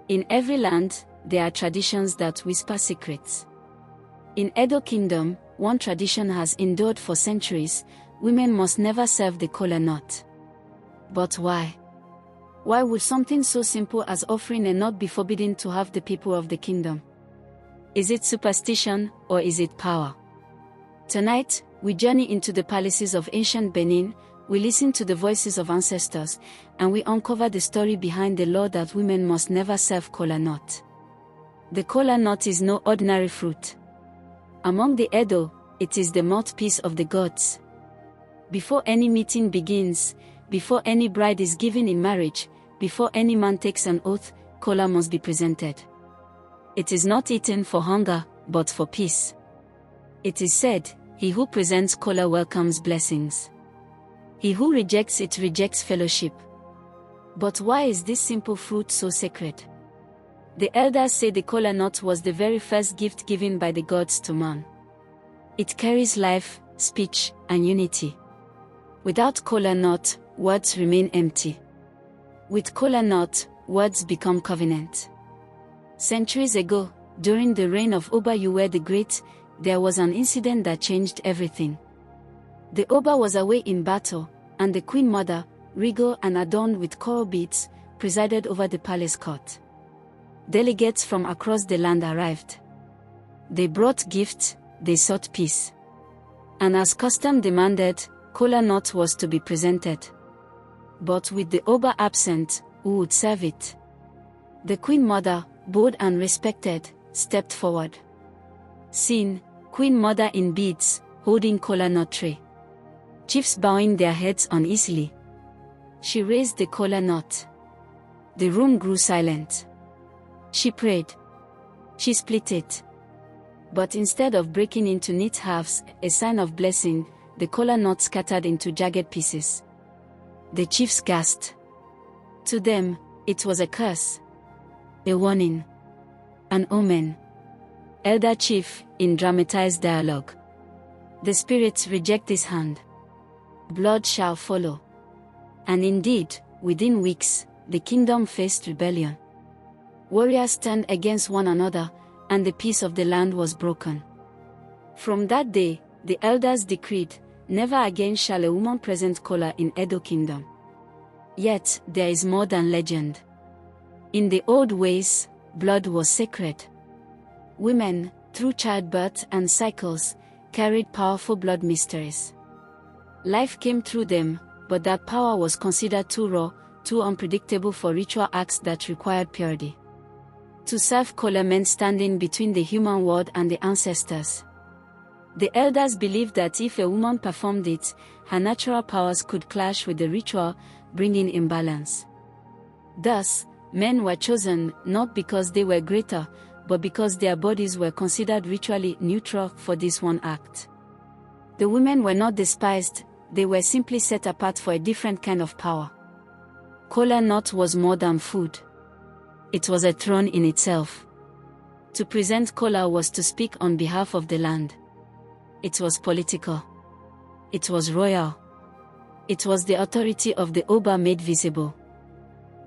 In every land, there are traditions that whisper secrets. In Edo Kingdom, one tradition has endured for centuries: women must never serve the kola nut. But why? Why would something so simple as offering a nut be forbidden to have the people of the kingdom? Is it superstition, or is it power? Tonight, we journey into the palaces of ancient Benin, we listen to the voices of ancestors, and we uncover the story behind the law that women must never serve kola nut. The kola nut is no ordinary fruit. Among the Edo, it is the mouthpiece of the gods. Before any meeting begins, before any bride is given in marriage, before any man takes an oath, kola must be presented. It is not eaten for hunger, but for peace. It is said, he who presents kola welcomes blessings. He who rejects it rejects fellowship. But why is this simple fruit so sacred? The elders say the kola nut was the very first gift given by the gods to man. It carries life, speech, and unity. Without kola nut, words remain empty. With kola nut, words become covenant. Centuries ago, during the reign of Oba Yuwe the Great, there was an incident that changed everything. The Oba was away in battle, and the Queen Mother, regal and adorned with coral beads, presided over the palace court. Delegates from across the land arrived. They brought gifts, they sought peace. And as custom demanded, kola nut was to be presented. But with the Oba absent, who would serve it? The Queen Mother, bold and respected, stepped forward. Scene: Queen Mother in beads, holding kola nut tray. Chiefs bowing their heads uneasily. She raised the kola nut. The room grew silent. She prayed. She split it. But instead of breaking into neat halves, a sign of blessing, the kola nut scattered into jagged pieces. The chiefs gasped. To them, it was a curse. A warning. An omen. Elder chief, in dramatized dialogue. The spirits reject this hand. Blood shall follow. And indeed, within weeks, the kingdom faced rebellion. Warriors turned against one another, and the peace of the land was broken. From that day, the elders decreed, never again shall a woman present kola in Edo Kingdom. Yet, there is more than legend. In the old ways, blood was sacred. Women, through childbirth and cycles, carried powerful blood mysteries. Life came through them, but that power was considered too raw, too unpredictable for ritual acts that required purity. To serve kola meant standing between the human world and the ancestors. The elders believed that if a woman performed it, her natural powers could clash with the ritual, bringing imbalance. Thus, men were chosen not because they were greater, but because their bodies were considered ritually neutral for this one act. The women were not despised, they were simply set apart for a different kind of power. Kola nut was more than food. It was a throne in itself. To present kola was to speak on behalf of the land. It was political. It was royal. It was the authority of the Oba made visible.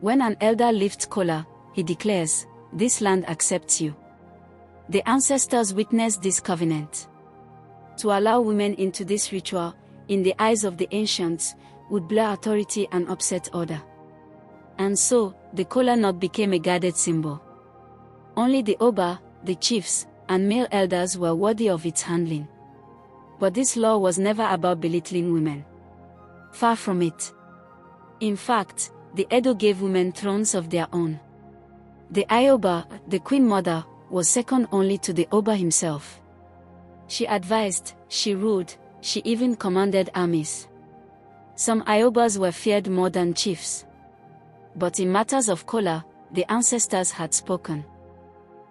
When an elder lifts kola, he declares, "This land accepts you." The ancestors witnessed this covenant. To allow women into this ritual, in the eyes of the ancients, would blur authority and upset order. And so, the kola nut became a guarded symbol. Only the Oba, the chiefs, and male elders were worthy of its handling. But this law was never about belittling women. Far from it. In fact, the Edo gave women thrones of their own. The Ioba, the Queen Mother, was second only to the Oba himself. She advised, she ruled, she even commanded armies. Some Iobas were feared more than chiefs. But in matters of kola, the ancestors had spoken.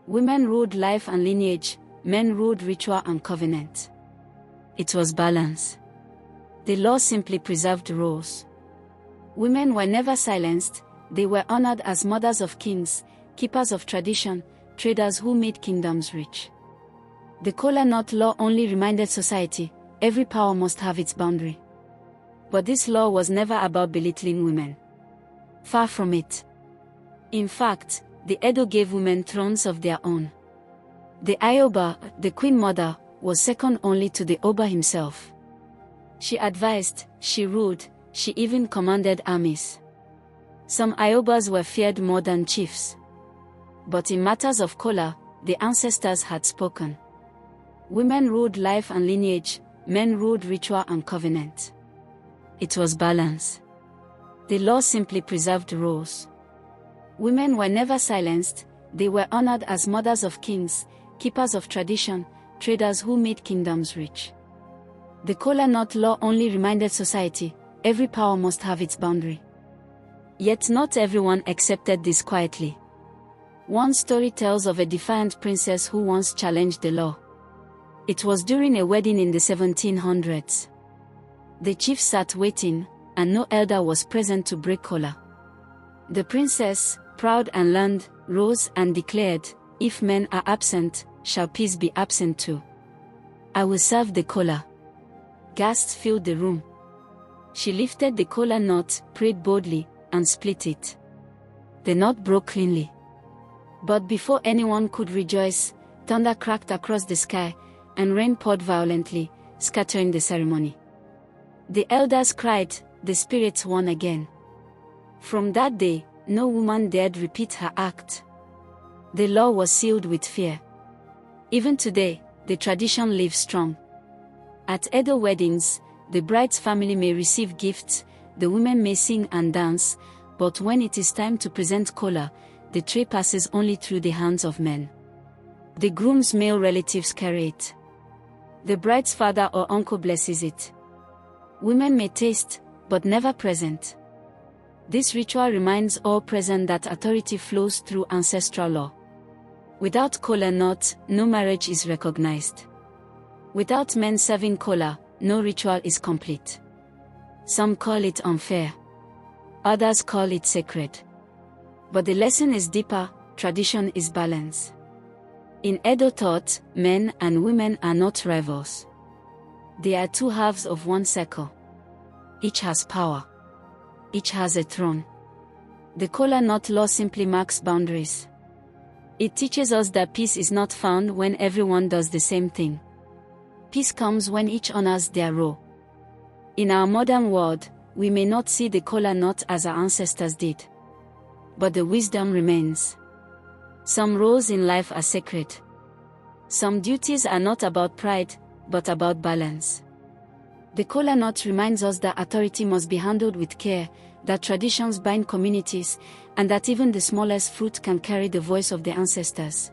Women ruled life and lineage, men ruled ritual and covenant. It was balance. The law simply preserved roles. Women were never silenced, they were honored as mothers of kings, keepers of tradition, traders who made kingdoms rich. The kola nut law only reminded society, every power must have its boundary. But this law was never about belittling women. Far from it. In fact, the Edo gave women thrones of their own. The Ioba, the queen mother, was second only to the Oba himself. She advised, she ruled, she even commanded armies. Some Iobas were feared more than chiefs. But in matters of Kola, the ancestors had spoken. Women ruled life and lineage, men ruled ritual and covenant. It was balance. The law simply preserved roles. Women were never silenced, they were honored as mothers of kings, keepers of tradition, traders who made kingdoms rich. The Kola Knot law only reminded society, every power must have its boundary. Yet not everyone accepted this quietly. One story tells of a defiant princess who once challenged the law. It was during a wedding in the 1700s. The chief sat waiting, and no elder was present to break Kola. The princess, proud and learned, rose and declared, "If men are absent, shall peace be absent too? I will serve the Kola." Gasps filled the room. She lifted the Kola knot, prayed boldly, and split it. The knot broke cleanly. But before anyone could rejoice, thunder cracked across the sky, and rain poured violently, scattering the ceremony. The elders cried, "The spirits won again." From that day, no woman dared repeat her act. The law was sealed with fear. Even today, the tradition lives strong. At Edo weddings, the bride's family may receive gifts, the women may sing and dance, but when it is time to present Kola, the tray passes only through the hands of men. The groom's male relatives carry it. The bride's father or uncle blesses it. Women may taste, but never present. This ritual reminds all present that authority flows through ancestral law. Without Kola knot, no marriage is recognized. Without men serving Kola, no ritual is complete. Some call it unfair. Others call it sacred. But the lesson is deeper, tradition is balance. In Edo thought, men and women are not rivals. They are two halves of one circle. Each has power. Each has a throne. The Kola knot law simply marks boundaries. It teaches us that peace is not found when everyone does the same thing. Peace comes when each honors their role. In our modern world, we may not see the Kola knot as our ancestors did. But the wisdom remains. Some roles in life are sacred. Some duties are not about pride, but about balance. The Kola knot reminds us that authority must be handled with care, that traditions bind communities, and that even the smallest fruit can carry the voice of the ancestors.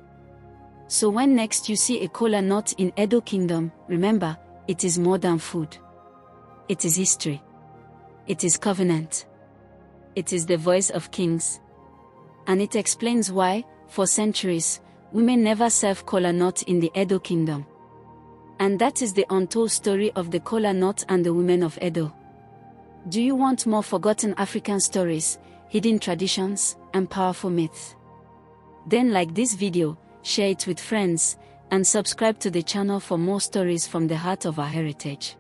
So when next you see a Kola knot in Edo Kingdom, remember, it is more than food. It is history. It is covenant. It is the voice of kings. And it explains why, for centuries, women never served Kola knot in the Edo Kingdom. And that is the untold story of the Kola knot and the women of Edo. Do you want more forgotten African stories, hidden traditions, and powerful myths? Then like this video, share it with friends, and subscribe to the channel for more stories from the heart of our heritage.